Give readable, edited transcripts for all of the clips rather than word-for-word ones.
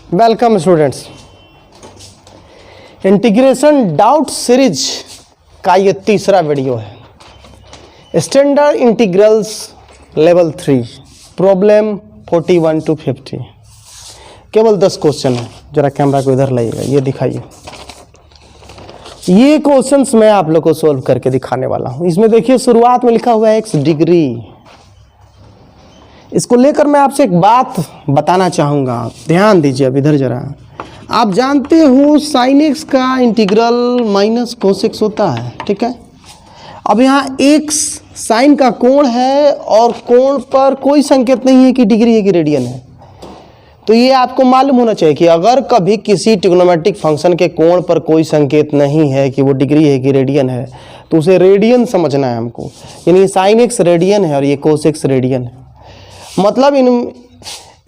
Welcome students. Integration doubt series का ये तीसरा वीडियो है। Standard integrals level 3 problem 41 to 50। केवल 10 क्वेश्चन है। जरा कैमरा को इधर लाइएगा, ये दिखाइए। ये क्वेश्चंस मैं आप लोग को सोल्व करके दिखाने वाला हूं। इसमें देखिए शुरुआत में लिखा हुआ है x डिग्री। इसको लेकर मैं आपसे एक बात बताना चाहूँगा, ध्यान दीजिए। अब इधर जरा, आप जानते हो साइन एक्स का इंटीग्रल माइनस कोस एक्स होता है, ठीक है। अब यहाँ एक्स साइन का कोण है और कोण पर कोई संकेत नहीं है कि डिग्री है कि रेडियन है। तो ये आपको मालूम होना चाहिए कि अगर कभी किसी ट्रिग्नोमेट्रिक फंक्शन के कोण पर कोई संकेत नहीं है कि वो डिग्री है कि रेडियन है, तो उसे रेडियन समझना है हमको। यानी साइन एक्स रेडियन है और ये कोस एक्स रेडियन है। मतलब इन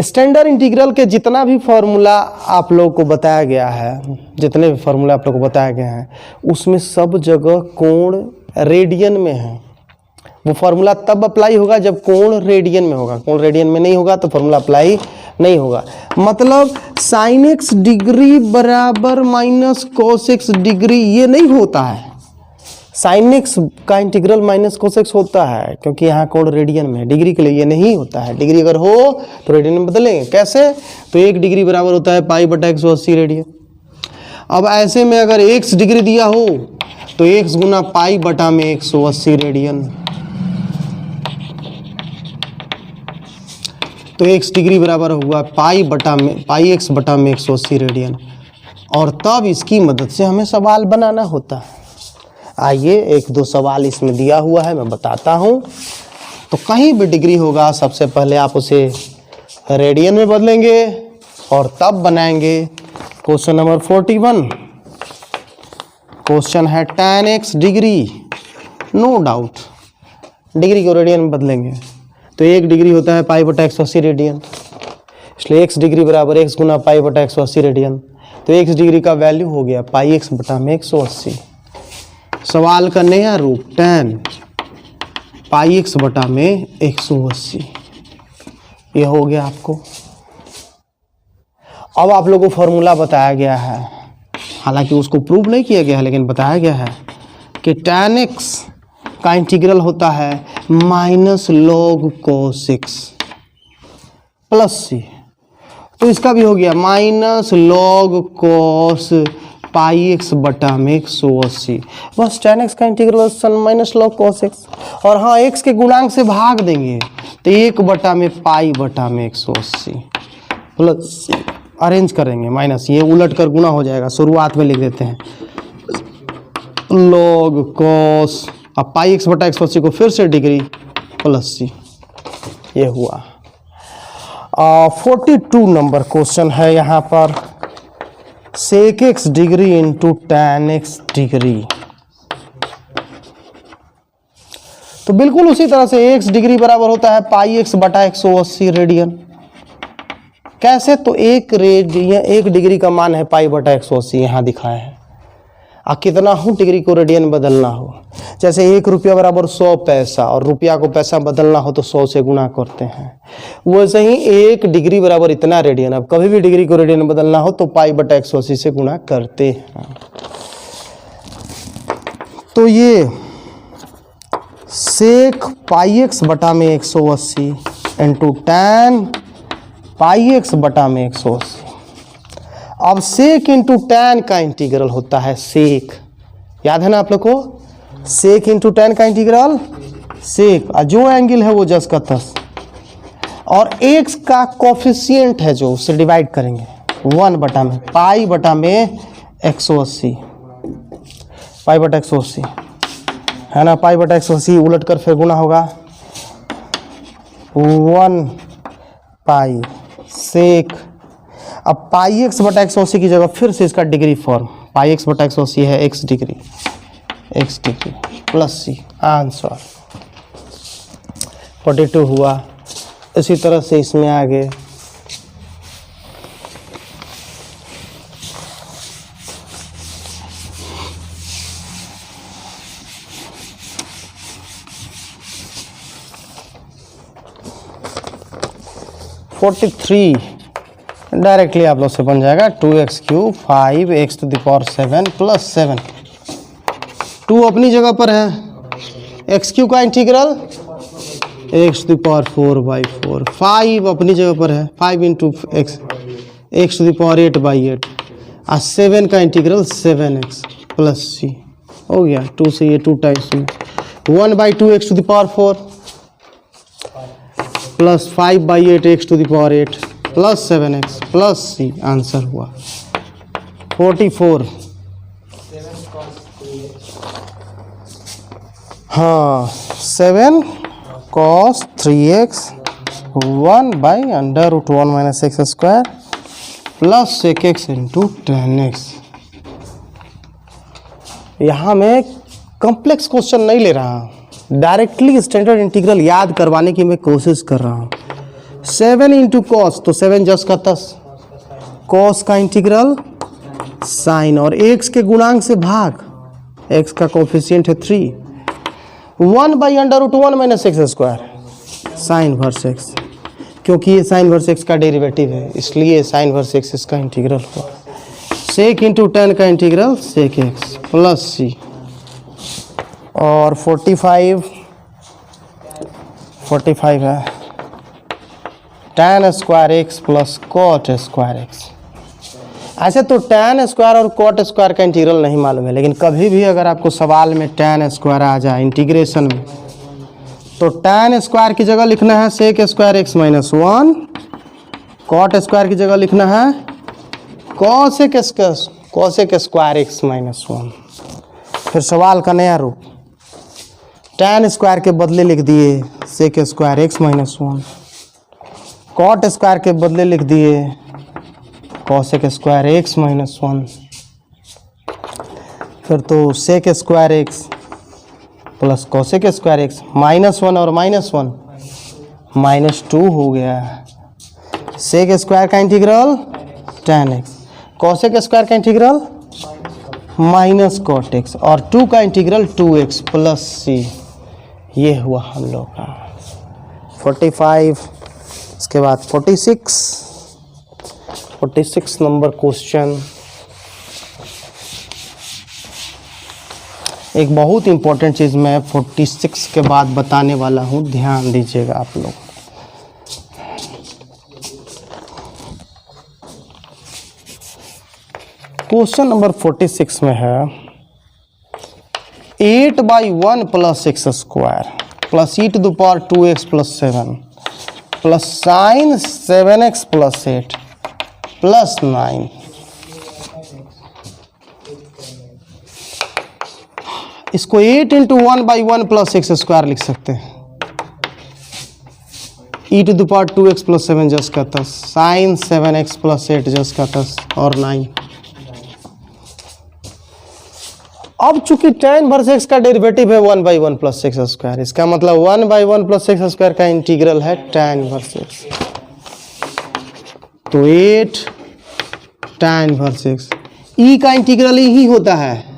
स्टैंडर्ड इंटीग्रल के जितना भी फार्मूला आप लोगों को बताया गया है, जितने भी फार्मूला आप लोगों को बताया गया है, उसमें सब जगह कोण रेडियन में है। वो फार्मूला तब अप्लाई होगा जब कोण रेडियन में होगा। कोण रेडियन में नहीं होगा तो फार्मूला अप्लाई नहीं होगा। मतलब साइन एक्स डिग्री बराबर माइनस कोस एक्स डिग्री ये नहीं होता है। साइन एक्स का इंटीग्रल माइनस कोस एक्स होता है क्योंकि यहाँ कोण रेडियन में है। डिग्री के लिए ये नहीं होता है। डिग्री अगर हो तो रेडियन में बदलेंगे। कैसे? तो 1 डिग्री बराबर होता है पाई बटा 180 रेडियन। अब ऐसे में अगर x डिग्री दिया हो तो x गुना पाई बटा में 180 रेडियन। तो x डिग्री बराबर हुआ पाई x बटा में 180 रेडियन। और तब इसकी मदद से हमें सवाल बनाना होता है। आइए एक दो सवाल इसमें दिया हुआ है, मैं बताता हूँ। तो कहीं भी डिग्री होगा सबसे पहले आप उसे रेडियन में बदलेंगे और तब बनाएंगे। क्वेश्चन नंबर 41 क्वेश्चन है tan x डिग्री। नो डाउट डिग्री को रेडियन में बदलेंगे तो 1 डिग्री होता है पाई बटा 180 रेडियन। इसलिए x डिग्री बराबर x गुना पाई बटा 180 रेडियन। तो x डिग्री का वैल्यू हो गया पाई x बटा में 180। सवाल का नया रूप tan पाई x बटा में 180 ये हो गया आपको। अब आप लोगों को फॉर्मूला बताया गया है, हालांकि उसको प्रूव नहीं किया गया है लेकिन बताया गया है कि tan x का इंटीग्रल होता है minus log cos x plus C. तो इसका भी हो गया minus log cos pi x बटा में 180। बस tan x का integral minus log cos x. और हाँ, x के गुणांक से भाग देंगे तो 1 बटा में पाई बटा में 180 प्लस अरेंज करेंगे माइनस, ये उलट कर गुना हो जाएगा। शुरुआत में लिख देते हैं लॉग कोस, अब पाई x बटा 180 को फिर से डिग्री प्लस सी, ये हुआ। 42 नंबर क्वेश्चन है यहाँ पर। Sec X degree into tan x degree. तो बिल्कुल उसी तरह से x डिग्री बराबर होता है पाई x बटा 180 रेडियन। कैसे? तो 1 डिग्री का मान है पाई बटा 180 यहाँ दिखाया है। कितना हो डिग्री को रेडियन बदलना हो, जैसे 1 रुपया बराबर 100 पैसा और रुपया को पैसा बदलना हो तो 100 से गुना करते हैं। वैसे ही 1 डिग्री बराबर इतना रेडियन। अब कभी भी डिग्री को रेडियन बदलना हो तो पाई बटा 180 से गुना करते हैं। तो ये सेक पाई एक्स बटा में 180 इंटू टैन पाई एक्स बटा में 180। अब सेक इंटू टैन का इंटीग्रल होता है सेक, याद है ना आप लोग को? सेक इंटू टैन का इंटीग्रल सेक, जो एंगल है वो जस का तस, और x का कोफिशिएंट है जो, उससे डिवाइड करेंगे 1 बटा में पाई बटा में 180। पाई बटा 180 है ना, पाई बटा 180 उलट कर फिर गुना होगा 1 पाई सेक। अब पाई एक्स बटा 180 की जगह फिर से इसका डिग्री फॉर्म, पाई एक्स बटा 180 है x डिग्री प्लस सी। आंसर 42 हुआ। इसी तरह से इसमें आगे डायरेक्टली आप लोग से बन जाएगा 2x³ 5x⁴ प्लस 7। 2 अपनी जगह पर है, x³ का इंटीग्रल x⁴/4, 5 अपनी जगह पर है 5 इंटू x⁸ और 7 का इंटीग्रल 7x प्लस c हो गया। 2 से ये 2 times 1/2 x⁴ plus 5/8 x⁴ plus 7x plus c, answer हुआ 44। हाँ 7 cos 3x 1/√1 - x² plus sec(x) into 10x। यहाँ मैं कॉम्प्लेक्स क्वेश्चन नहीं ले रहा हूँ, डायरेक्टली स्टैंडर्ड इंटीग्रल याद करवाने की मैं कोशिश कर रहा हूँ। 7 इंटू कॉस तो 7 जस का 10, कॉस का इंटीग्रल साइन और x के गुणांक से भाग, x का कोफिशिएंट है 3, 1/√1 - x² साइन इनवर्स x, क्योंकि ये साइन इनवर्स x का डेरिवेटिव है इसलिए साइन इनवर्स x इसका इंटीग्रल हुआ। सेक इंटू 10 का integral sec x plus c और 45 है tan square x plus cot square x। ऐसे तो tan स्क्वायर और कॉट स्क्वायर का इंटीग्रल नहीं मालूम है, लेकिन कभी भी अगर आपको सवाल में tan स्क्वायर आ जाए इंटीग्रेशन में तो tan स्क्वायर की जगह लिखना है sec square x - 1, cot square की जगह लिखना है कॉसेक स्क्वायर x - 1। फिर सवाल का नया रूप, tan स्क्वायर के बदले लिख दिए sec square x - 1, cot square के बदले लिख दिए कॉसेक स्क्वायर x - 1। फिर तो sec square x plus cosec square x -1 और -1 -2 हो गया। सेक स्क्वायर का integral tan x, cosec square का इंटीग्रल माइनस कॉट x और 2 का इंटीग्रल 2x प्लस c। ये हुआ हम लोग का 45। इसके बाद 46 नंबर क्वेश्चन, एक बहुत इंपॉर्टेंट चीज़ मैं 46 के बाद बताने वाला हूँ, ध्यान दीजिएगा आप लोग। क्वेश्चन नंबर 46 में है 8/1 plus x² plus e⁴ 2x + 7 plus sign 7x + 8 plus 9। इसको 8 इंटू 1/1 प्लस x² लिख सकते हैं, e⁴ 2x + 7 जस का 10, साइन 7x + 8 जस का 10 और 9। अब चूंकि tan इनवर्स x का डेरिवेटिव है 1/1 प्लस x², इसका मतलब 1/1 प्लस x² का इंटीग्रल है tan इनवर्स x। तो 8 tan इनवर्स x, e का इंटीग्रल ही होता है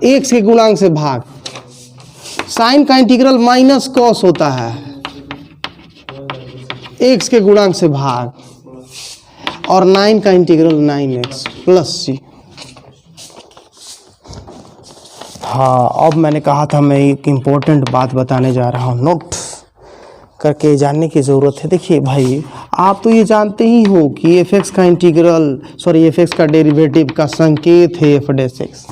x के गुणांक से भाग, साइन का इंटीग्रल माइनस कॉस होता है x के गुणांक से भाग, और 9 का इंटीग्रल 9x प्लस c। हाँ, अब मैंने कहा था मैं एक इम्पोर्टेंट बात बताने जा रहा हूँ, नोट करके जानने की ज़रूरत है। देखिए भाई, आप तो ये जानते ही हो कि f(x) का इंटीग्रल f(x) का डेरिवेटिव का संकेत है f'(x),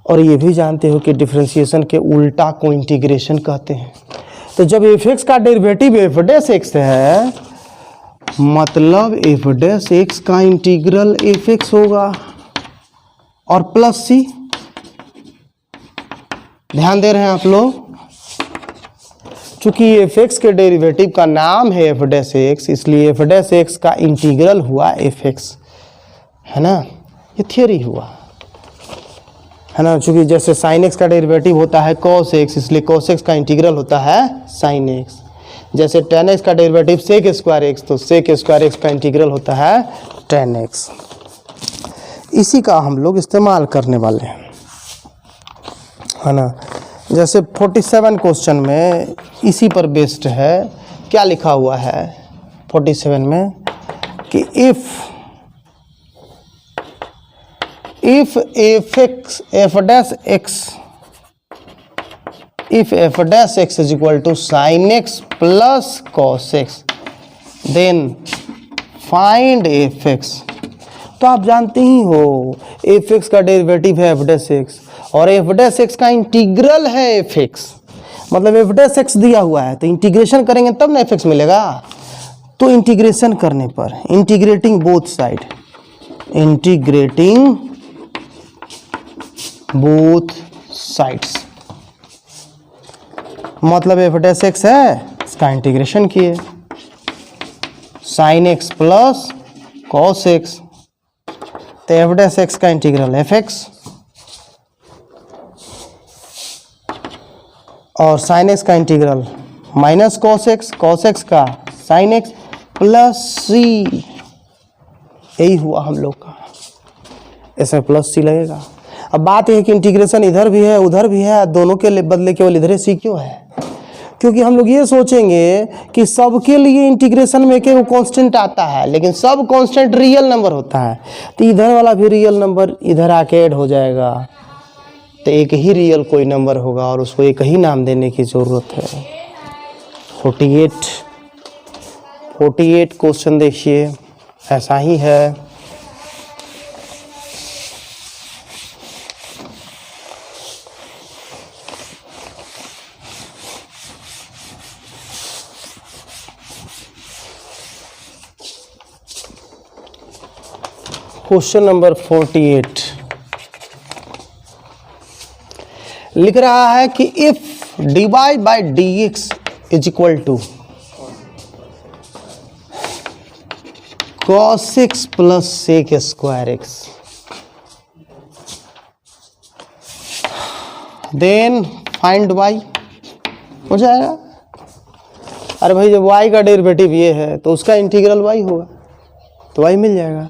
और ये भी जानते हो कि डिफरेंशिएशन के उल्टा को इंटीग्रेशन कहते हैं। तो जब f(x) का डेरिवेटिव f'(x) है, मतलब f'(x) का इंटीग्रल f(x) होगा और प्लस c। ध्यान दे रहे हैं आप लोग, चूंकि f(x) के डेरिवेटिव का नाम है f'(x), इसलिए f'(x) का इंटीग्रल हुआ f(x), है ना, ये थियरी हुआ, है ना। चूंकि जैसे sin x का डेरिवेटिव होता है cos x, इसलिए cos x का इंटीग्रल होता है sin x। जैसे tan x का डेरिवेटिव sec स्क्वायर x, तो sec स्क्वायर x का इंटीग्रल होता है tan x। इसी का हम लोग इस्तेमाल करने वाले हैं, है ना। जैसे 47 क्वेश्चन में इसी पर बेस्ड है। क्या लिखा हुआ है 47 में, कि if f dash x is equal to sin x plus cos x, then find fx। तो आप जानते ही हो fx का डेरिवेटिव है f dash x और f dash x का इंटीग्रल है fx, मतलब f dash x दिया हुआ है तो इंटीग्रेशन करेंगे तब ना fx मिलेगा। तो इंटीग्रेशन करने पर, integrating both side, integrating both sides, मतलब f dash x है, इसका इंटीग्रेशन किए sin x plus cos x, तो f dash x का इंटीग्रल fx और sin x का इंटीग्रल माइनस cos x का sin x प्लस c, यही हुआ हम लोग का, इसमें प्लस c लगेगा। अब बात यह है कि इंटीग्रेशन इधर भी है उधर भी है, दोनों के बदले केवल इधर सी क्यों है? क्योंकि हम लोग ये सोचेंगे कि सबके लिए इंटीग्रेशन में के वो कांस्टेंट आता है, लेकिन सब कांस्टेंट रियल नंबर होता है, तो इधर वाला भी रियल नंबर इधर आके ऐड हो जाएगा, तो एक ही रियल कोई नंबर होगा और उसको एक ही नाम देने की ज़रूरत है। 48 क्वेश्चन देखिए, ऐसा ही है। क्वेश्चन नंबर 48 लिख रहा है कि if dy by dx is equal to cos x plus sec square x, then find y हो जाएगा। अरे भाई जब y का डेरिवेटिव ये है तो उसका इंटीग्रल y होगा, तो y मिल जाएगा।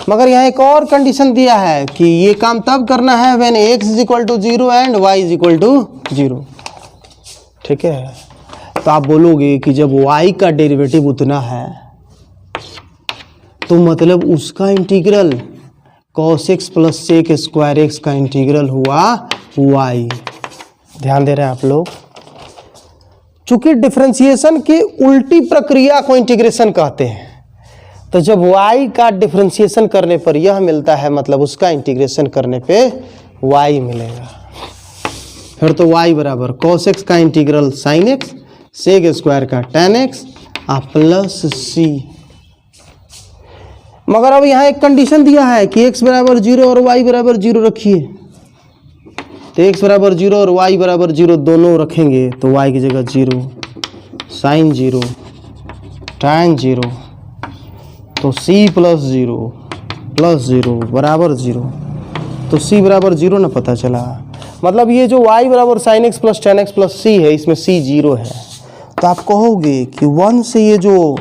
मगर यहाँ एक और कंडीशन दिया है कि ये काम तब करना है when x is equal to 0 and y is equal to 0, ठीक है। तो आप बोलोगे कि जब y का डेरिवेटिव उतना है तो मतलब उसका integral cos x plus sec square x का इंटीग्रल हुआ y। ध्यान दे रहे हैं आप लोग, चूंकि डिफरेंशिएशन की उल्टी प्रक्रिया को इंटीग्रेशन कहते हैं, तो जब y का डिफरेंशिएशन करने पर यह मिलता है, मतलब उसका इंटीग्रेशन करने पे y मिलेगा। फिर तो y बराबर cos x का integral sin x, sec square का tan x प्लस c। मगर अब यहाँ एक कंडीशन दिया है कि x बराबर 0 और y बराबर 0 रखिए, तो x बराबर 0 और y बराबर 0 दोनों रखेंगे तो y की जगह 0, sin 0, tan 0, तो c प्लस 0 बराबर 0, तो c बराबर 0 ना पता चला। मतलब ये जो y बराबर sin x plus tan x plus c है, इसमें c 0 है, तो आप कहोगे कि 1 से ये जो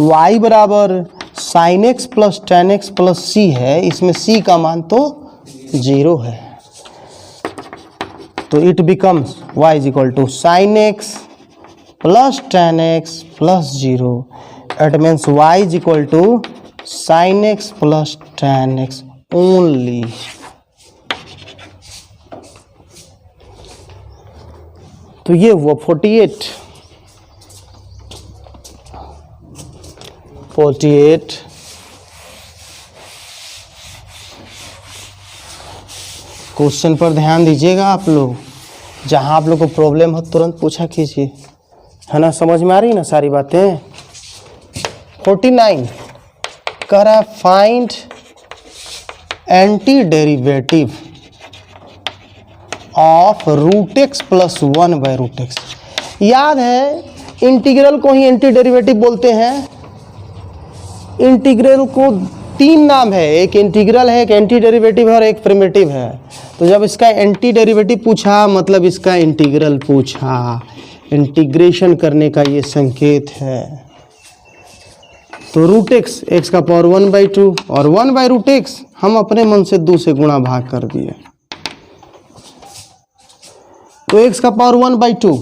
y बराबर sin x plus tan x plus c है, इसमें c का मान तो 0 है, तो it becomes y is equal to sin x plus tan x plus 0, it means y is equal to sin x plus tan x only. तो ये हुआ 48 क्वेश्चन पर ध्यान दीजिएगा आप लोग, जहां आप लोग को प्रॉब्लम हो तुरंत पूछा कीजिए, है ना, समझ में आ रही ना सारी बातें। 49 कह रहा है find anti derivative of root x plus 1 by root X. याद है इंटीग्रल को ही एंटी डेरिवेटिव बोलते हैं। इंटीग्रल को 3 नाम है, एक इंटीग्रल है, एक एंटी डेरिवेटिव है और एक प्रिमिटिव है। तो जब इसका एंटी डेरिवेटिव पूछा मतलब इसका इंटीग्रल पूछा, इंटीग्रेशन करने का ये संकेत है। तो रूट एक्स, एक्स का पावर 1/2 और 1 बाई रूट एक्स हम अपने मन से 2 से गुणा भाग कर दिए, तो एक्स का पावर 1/2,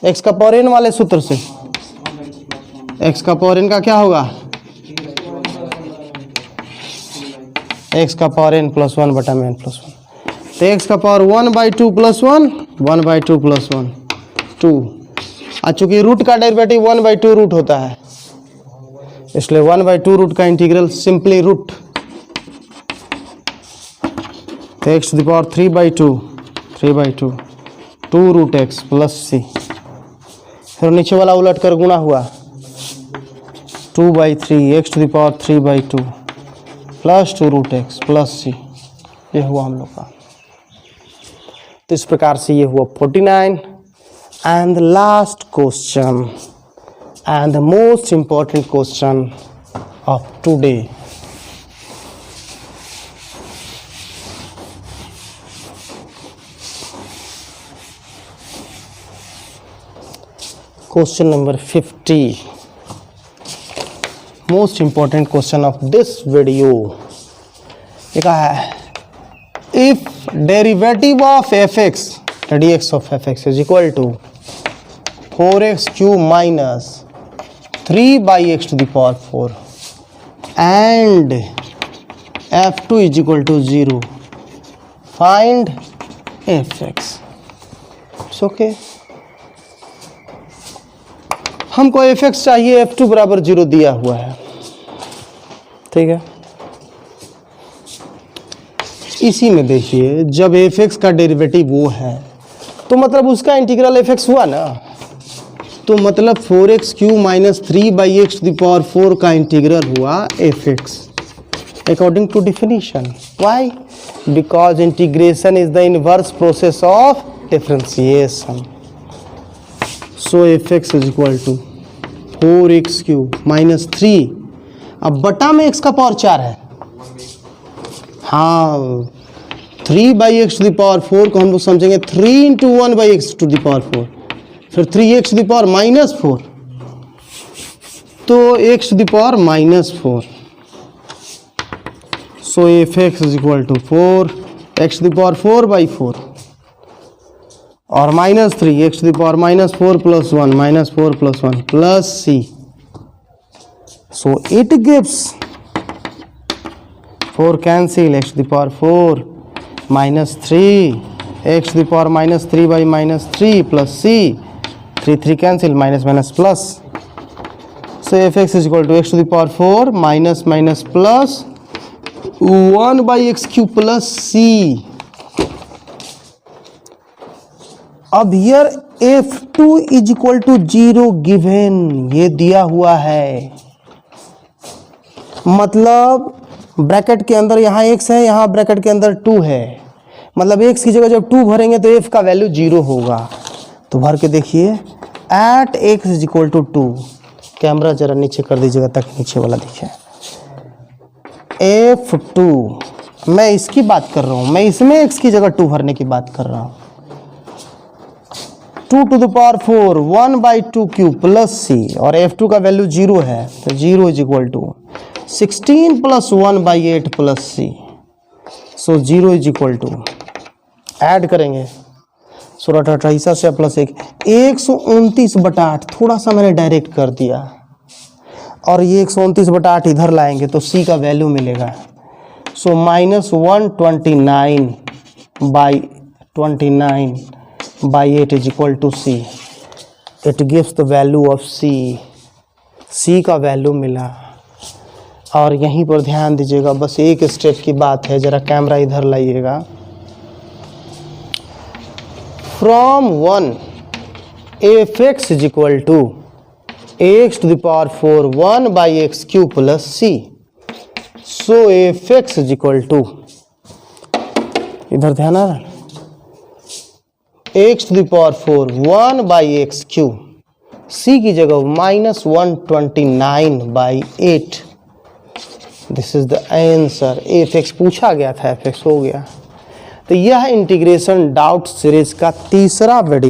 एक्स का पावर n वाले सूत्र से, एक्स का पावर n का क्या होगा एक्स का पावर n प्लस 1 बटा में n प्लस 1, तो एक्स का पावर 1/2 प्लस 1, 1/2 प्लस 1 2। और चूंकि रूट का डेरिवेटिव 1/2 रूट होता है, इसलिए 1/2 रूट का इंटीग्रल सिंपली रूट, तो x to the power 3/2 2 root x plus C, फिर नीचे वाला उलट कर गुणा हुआ 2/3 x to the power 3/2 plus 2 root x plus C. ये हुआ हम लोग का। तो इस प्रकार से ये हुआ 49। And the last question and the most important question of today, question number 50, most important question of this video. ये कहा है, if derivative of F X dx of F x is equal to 4x³ minus 3/x to the power 4 and f2 is equal to 0, find F X. Okay, हमको F X चाहिए, f2 बराबर 0 दिया हुआ है, ठीक है। इसी में देखिए, जब एफ एक्स का डेरिवेटिव वो है तो मतलब उसका इंटीग्रल एफ एक्स हुआ ना, तो मतलब 4x³ minus 3/x to the power 4 का इंटीग्रल हुआ F X according to definition. Why? Because integration is the inverse process of differentiation. So F x is equal to 4x³ minus 3, अब बटा में x का पावर 4 है, हाँ 3/x to the power 4 को हम लोग समझेंगे 3 × 1/x टू द पावर 4, फिर 3x to the power minus 4, तो x to the power minus 4। So F x is equal to 4x to the power 4/4 और minus 3x to the power minus 4 plus 1 minus 4 plus 1 plus c। So it gives 4 cancel x to the power 4 minus 3 x to the power minus 3 by minus 3 plus c, 3 cancel, minus minus plus, so fx is equal to x to the power 4 minus minus plus 1/x³ plus c। अब here f2 is equal to 0 given, ये दिया हुआ है, मतलब bracket के अंदर यहाँ x है, यहाँ ब्रैकेट के अंदर 2 है, मतलब x की जगह जब 2 भरेंगे तो f का वैल्यू 0 होगा। तो भर के देखिए, at x is equal to 2, camera जरा नीचे कर दीजिएगा ताकि नीचे वाला दिखे। f2, मैं इसकी बात कर रहा हूँ, मैं इसमें x की जगह 2 भरने की बात कर रहा हूँ। 2 to the power 4 1/2³ plus c, और f2 का वैल्यू 0 है, तो 0 is equal to 16 plus 1/8 plus c। So 0 is equal to, add करेंगे 16 से प्लस 1 129/8, थोड़ा सा मैंने डायरेक्ट कर दिया, और ये 129/8 इधर लाएंगे तो c का वैल्यू मिलेगा। So minus 129/8 is equal to c। It gives the value of c का वैल्यू मिला। और यहीं पर ध्यान दीजिएगा, बस एक स्टेप की बात है, जरा कैमरा इधर लाइएगा। From 1 F x is equal to x to the power 4 1/x³ plus c। So F x is equal to, इधर ध्यान आ रहा है, x to the power 4 1/x³, c की जगह minus 129/8। This is the answer. F x पूछा गया था, एफ एक्स हो गया। तो यह इंटीग्रेशन डाउट सीरीज का तीसरा वीडियो